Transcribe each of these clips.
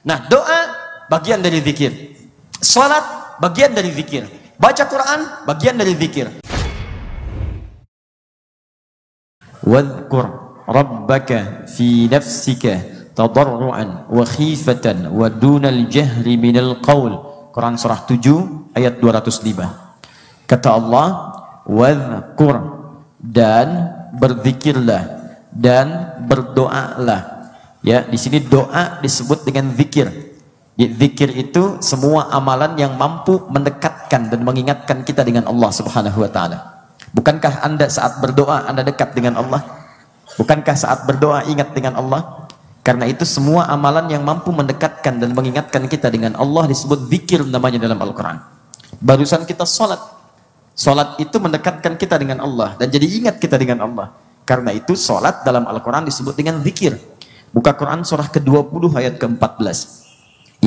Nah, doa bagian dari zikir. Salat bagian dari zikir. Baca Quran bagian dari zikir. Wadhkur rabbaka fi nafsika tadarruan wa khifatan wa dunal jahri minal qaul. Quran surah 7 ayat 205. Kata Allah, wadhkur, dan berzikirlah dan berdoalah. Ya, di sini doa disebut dengan zikir. Zikir itu semua amalan yang mampu mendekatkan dan mengingatkan kita dengan Allah Subhanahu wa taala. Bukankah Anda saat berdoa Anda dekat dengan Allah? Bukankah saat berdoa ingat dengan Allah? Karena itu semua amalan yang mampu mendekatkan dan mengingatkan kita dengan Allah disebut zikir namanya dalam Al-Qur'an. Barusan kita salat. Salat itu mendekatkan kita dengan Allah dan jadi ingat kita dengan Allah. Karena itu salat dalam Al-Qur'an disebut dengan zikir. Buka Quran surah ke-20 ayat ke-14.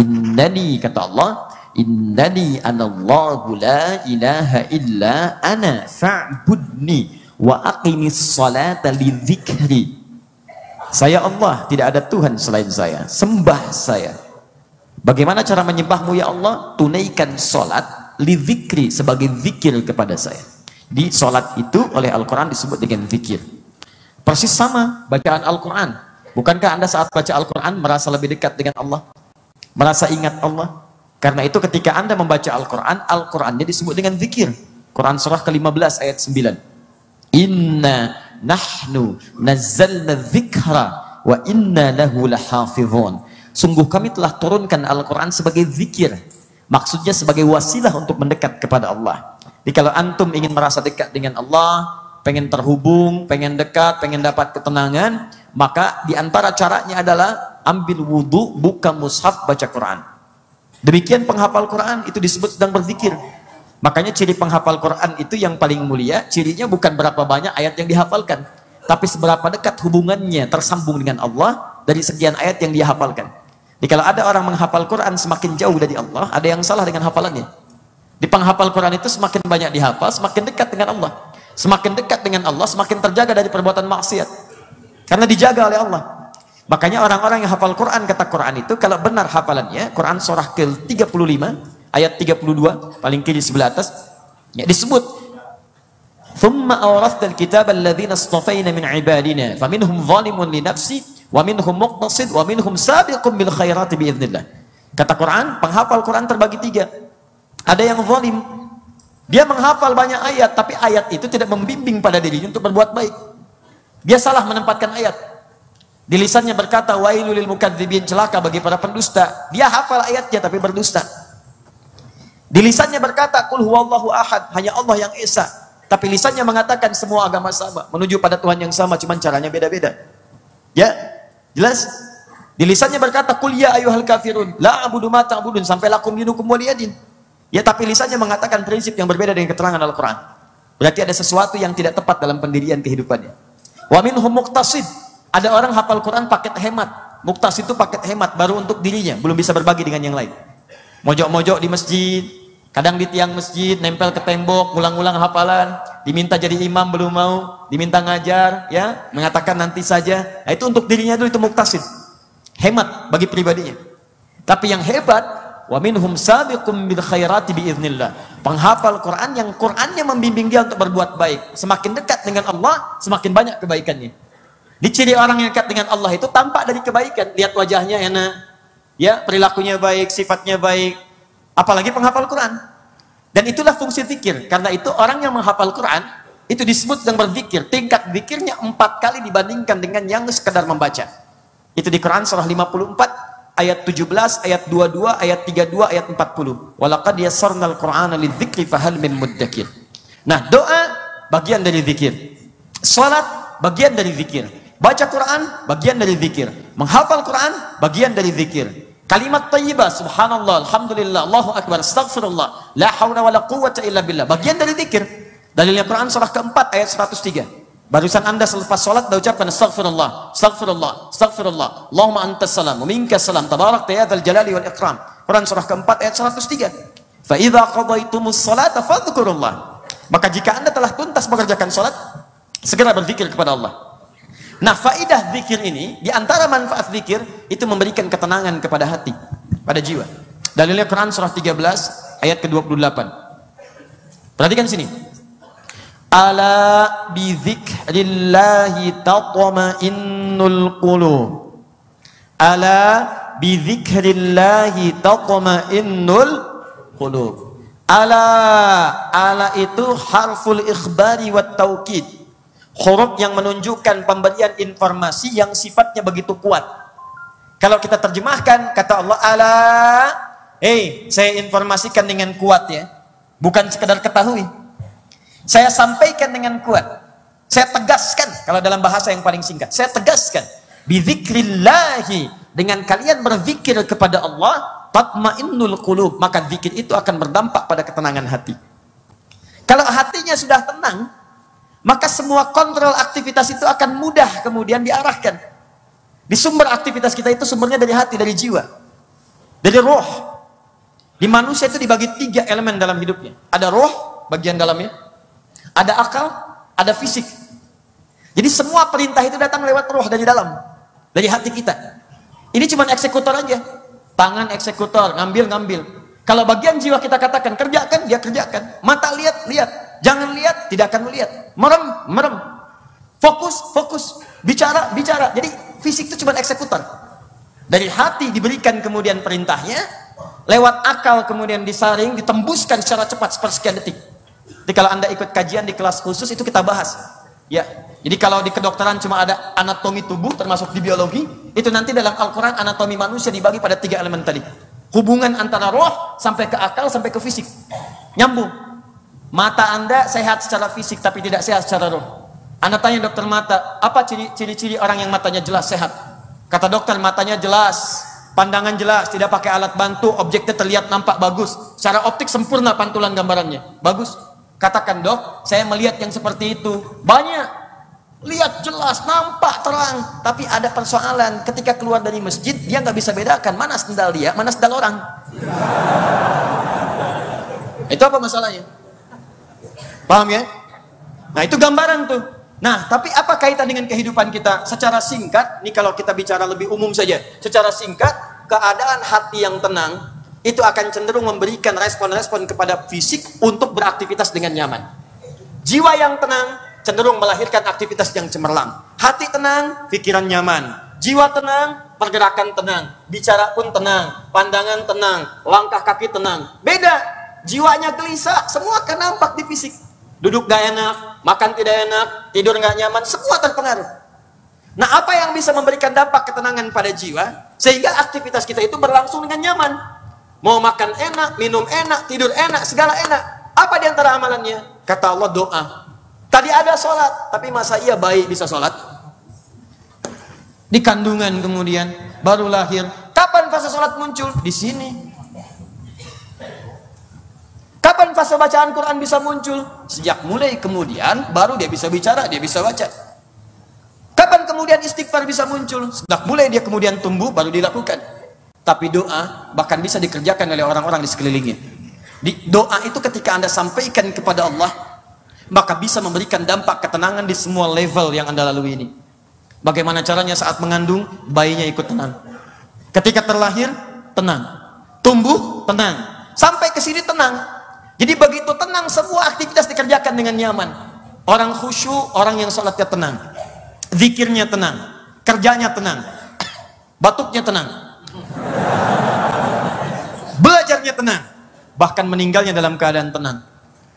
Innani, kata Allah, innani anallahu la ilaha illa ana fa'budni wa aqimis salata li dzikri. Saya Allah, tidak ada Tuhan selain saya, sembah saya. Bagaimana cara menyembahmu ya Allah? Tunaikan salat li dzikri, sebagai zikir kepada saya. Di salat itu oleh Al-Quran disebut dengan zikir. Persis sama bacaan Al-Quran. Bukankah Anda saat baca Al-Quran merasa lebih dekat dengan Allah? Merasa ingat Allah? Karena itu ketika Anda membaca Al-Quran, Al-Qurannya disebut dengan zikir. Quran surah ke-15 ayat 9. Inna nahnu nazzalna dzikra wa inna lahu lahafizun. Sungguh kami telah turunkan Al-Quran sebagai zikir. Maksudnya sebagai wasilah untuk mendekat kepada Allah. Jadi kalau antum ingin merasa dekat dengan Allah, pengen terhubung, pengen dekat, pengen dapat ketenangan, maka diantara caranya adalah ambil wudhu, buka mushaf, baca Quran. Demikian penghafal Quran itu disebut sedang berzikir. Makanya ciri penghafal Quran itu yang paling mulia, cirinya bukan berapa banyak ayat yang dihafalkan, tapi seberapa dekat hubungannya tersambung dengan Allah dari sekian ayat yang dia hafalkan. Jadi kalau ada orang menghafal Quran semakin jauh dari Allah, ada yang salah dengan hafalannya. Di penghafal Quran itu semakin banyak dihafal, semakin dekat dengan Allah. Semakin dekat dengan Allah, semakin terjaga dari perbuatan maksiat. Karena dijaga oleh Allah. Makanya orang-orang yang hafal Quran, kata Quran itu, kalau benar hafalannya, Quran surah ke-35, ayat 32, paling kiri sebelah atas, ya, disebut, "Thumma awrathal kitaba alladhina istafayna min ibadina, faminhum zalimun li nafsi, wa minhum muqtasid, wa minhum sabiqun bil khairati biiznillah." Kata Quran, penghafal Quran terbagi tiga. Ada yang zalim. Dia menghafal banyak ayat, tapi ayat itu tidak membimbing pada dirinya untuk berbuat baik. Dia salah menempatkan ayat. Di lisannya berkata, wailul lil mukadzibin, celaka bagi para pendusta. Dia hafal ayatnya tapi berdusta. Di lisannya berkata, qul huwallahu ahad, hanya Allah yang esa. Tapi lisannya mengatakan semua agama sama, menuju pada Tuhan yang sama, cuman caranya beda-beda. Ya, jelas? Di lisannya berkata, qul ya ayyuhal kafirun, la a'budu ma ta'budun, sampai lakum dinukum waliyadin. Ya, tapi lisannya mengatakan prinsip yang berbeda dengan keterangan Al-Quran. Berarti ada sesuatu yang tidak tepat dalam pendirian kehidupannya. Wa minhum muqtasid, ada orang hafal Quran paket hemat. Muqtasid itu paket hemat baru untuk dirinya, belum bisa berbagi dengan yang lain. Mojok-mojok di masjid, kadang di tiang masjid, nempel ke tembok, ulang-ulang hafalan, diminta jadi imam belum mau, diminta ngajar, ya, mengatakan nanti saja. Nah, itu untuk dirinya dulu, itu muqtasid. Hemat bagi pribadinya. Tapi yang hebat, wa minhum sabiqum bil khairati biiznillah. Penghafal Quran yang Qurannya membimbing dia untuk berbuat baik. Semakin dekat dengan Allah, semakin banyak kebaikannya. Di ciri orang yang dekat dengan Allah itu tampak dari kebaikan. Lihat wajahnya enak, ya, perilakunya baik, sifatnya baik. Apalagi penghafal Quran. Dan itulah fungsi zikir. Karena itu orang yang menghafal Quran itu disebut sedang berzikir. Tingkat zikirnya 4 kali dibandingkan dengan yang sekedar membaca. Itu di Quran surah 54 ayat 17, ayat 22, ayat 32, ayat 40. Walaqad yassarnal Qur'ana lidzikri fahal min muddakir. Nah, doa bagian dari zikir. Salat bagian dari zikir. Baca Quran bagian dari zikir. Menghafal Quran bagian dari zikir. Kalimat thayyibah, subhanallah, alhamdulillah, Allahu akbar, astaghfirullah, la haula wala quwwata illa billah, bagian dari zikir. Dalilnya Quran surah keempat ayat 103. Barusan Anda selepas sholat ucapkan astaghfirullah, astaghfirullah, astaghfirullah, Allahumma antas salam wa minkas salam, tabarakta ya dzal jalali wal ikram. Quran surah keempat ayat 103. Fa idza qadaitumus salata fadhkurullah. Maka jika Anda telah tuntas mengerjakan sholat, segera berzikir kepada Allah. Nah, faidah zikir ini, di antara manfaat zikir, itu memberikan ketenangan kepada hati, pada jiwa. Dalilnya Quran surah 13 ayat ke-28. Perhatikan sini. Ala bi dzikrillahi tatma'innul qulub. Ala bi dzikrillahi tatma'innul qulub. Ala itu harful ikhbari wat taukid. Huruf yang menunjukkan pemberian informasi yang sifatnya begitu kuat. Kalau kita terjemahkan, kata Allah, ala, saya informasikan dengan kuat ya. Bukan sekedar ketahui. Saya sampaikan dengan kuat. Saya tegaskan, kalau dalam bahasa yang paling singkat. Saya tegaskan. Bidzikrillahi, dengan kalian berzikir kepada Allah, tatma'innul qulub, maka zikir itu akan berdampak pada ketenangan hati. Kalau hatinya sudah tenang, maka semua kontrol aktivitas itu akan mudah kemudian diarahkan. Di sumber aktivitas kita itu sumbernya dari hati, dari jiwa, dari roh. Di manusia itu dibagi 3 elemen dalam hidupnya. Ada roh, bagian dalamnya. Ada akal, ada fisik. Jadi semua perintah itu datang lewat roh dari dalam, dari hati kita. Ini cuma eksekutor aja. Tangan eksekutor, ngambil. Kalau bagian jiwa kita katakan kerjakan, dia kerjakan. Mata lihat. Jangan lihat, tidak akan melihat. Merem. Fokus. Bicara. Jadi fisik itu cuma eksekutor. Dari hati diberikan kemudian perintahnya, lewat akal kemudian disaring, ditembuskan secara cepat sepersekian detik. Jadi kalau Anda ikut kajian di kelas khusus itu kita bahas. Ya. Jadi kalau di kedokteran cuma ada anatomi tubuh termasuk di biologi, itu nanti dalam Al-Quran anatomi manusia dibagi pada 3 elemen tadi. Hubungan antara roh sampai ke akal sampai ke fisik. Nyambung. Mata Anda sehat secara fisik tapi tidak sehat secara roh. Anda tanya dokter mata, apa ciri-ciri orang yang matanya jelas sehat? Kata dokter, matanya jelas, pandangan jelas, tidak pakai alat bantu, objeknya terlihat nampak bagus. Secara optik sempurna pantulan gambarannya. Bagus. Katakan, dok, saya melihat yang seperti itu. Banyak. Lihat jelas, nampak terang. Tapi ada persoalan, ketika keluar dari masjid, dia nggak bisa bedakan mana sendal dia, mana sendal orang. Itu apa masalahnya? Paham ya? Nah itu gambaran tuh. Nah tapi apa kaitan dengan kehidupan kita? Secara singkat, ini kalau kita bicara lebih umum saja. Secara singkat, keadaan hati yang tenang itu akan cenderung memberikan respon-respon kepada fisik untuk beraktivitas dengan nyaman. Jiwa yang tenang cenderung melahirkan aktivitas yang cemerlang. Hati tenang, pikiran nyaman. Jiwa tenang, pergerakan tenang. Bicara pun tenang, pandangan tenang, langkah kaki tenang. Beda, jiwanya gelisah, semua akan nampak di fisik. Duduk gak enak, makan tidak enak, tidur gak nyaman, semua terpengaruh. Nah apa yang bisa memberikan dampak ketenangan pada jiwa sehingga aktivitas kita itu berlangsung dengan nyaman? Mau makan enak, minum enak, tidur enak, segala enak. Apa diantara amalannya? Kata Allah, doa. Tadi ada sholat, tapi masa iya bayi bisa sholat? Di kandungan kemudian baru lahir. Kapan fase sholat muncul? Di sini. Kapan fase bacaan Quran bisa muncul? Sejak mulai kemudian baru dia bisa bicara, dia bisa baca. Kapan kemudian istighfar bisa muncul? Sejak mulai dia kemudian tumbuh baru dilakukan. Tapi doa bahkan bisa dikerjakan oleh orang-orang di sekelilingnya. Doa itu ketika Anda sampaikan kepada Allah, maka bisa memberikan dampak ketenangan di semua level yang Anda lalui ini. Bagaimana caranya saat mengandung, bayinya ikut tenang. Ketika terlahir, tenang. Tumbuh, tenang. Sampai ke sini tenang. Jadi begitu tenang, semua aktivitas dikerjakan dengan nyaman. Orang khusyuk, orang yang sholatnya tenang. Zikirnya tenang. Kerjanya tenang. Batuknya tenang. Belajarnya tenang. Bahkan meninggalnya dalam keadaan tenang.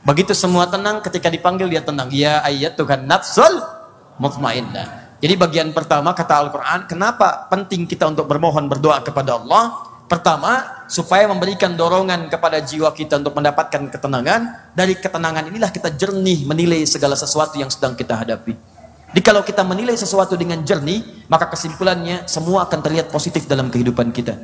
Begitu semua tenang, ketika dipanggil dia tenang. Ya ayyatuhan nafsul mutmainnah. Jadi bagian pertama kata Al-Quran, kenapa penting kita untuk bermohon, berdoa kepada Allah? Pertama, supaya memberikan dorongan kepada jiwa kita untuk mendapatkan ketenangan. Dari ketenangan inilah kita jernih menilai segala sesuatu yang sedang kita hadapi. Jadi kalau kita menilai sesuatu dengan jernih, maka kesimpulannya semua akan terlihat positif dalam kehidupan kita.